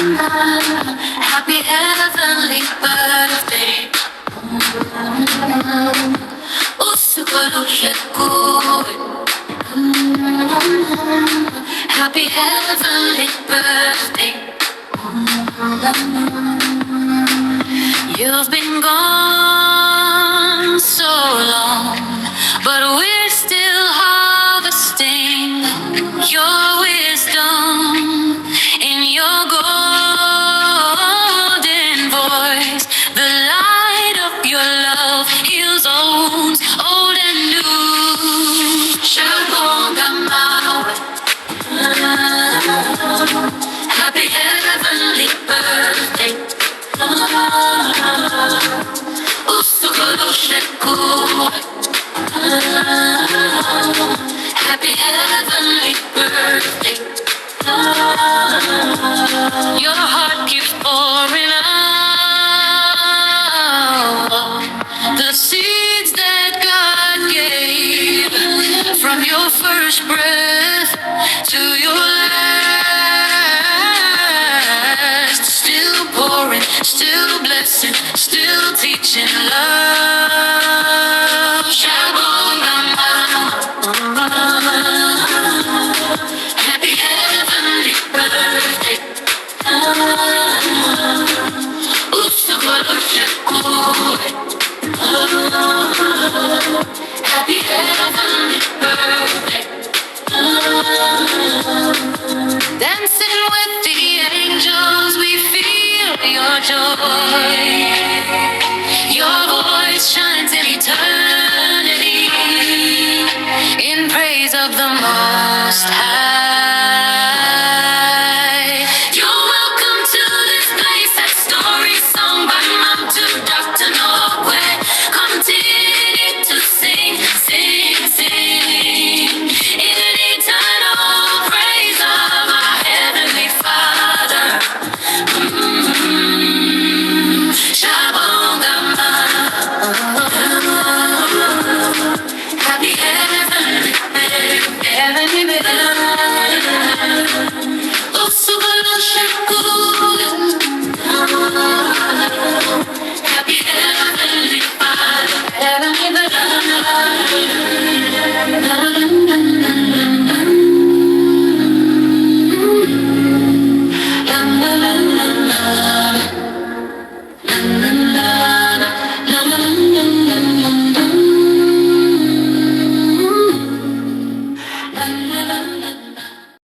Happy heavenly birthday. Happy heavenly birthday. You've been gone so long, but we're still harvesting your wisdom in your golden voice. The light of your love heals all wounds, old and new. Shalom, KaMasuku. Happy heavenly birthday. Happy heavenly birthday. Your heart keeps pouring out the seeds that God gave, from your first breath to your last. Still pouring, still blessing, still teaching love. Shalom, happy heavenly birthday. Happy heavenly birthday. Dancing with the angels, we feel your joy. Your voice shines in eternity, in praise of the Most High.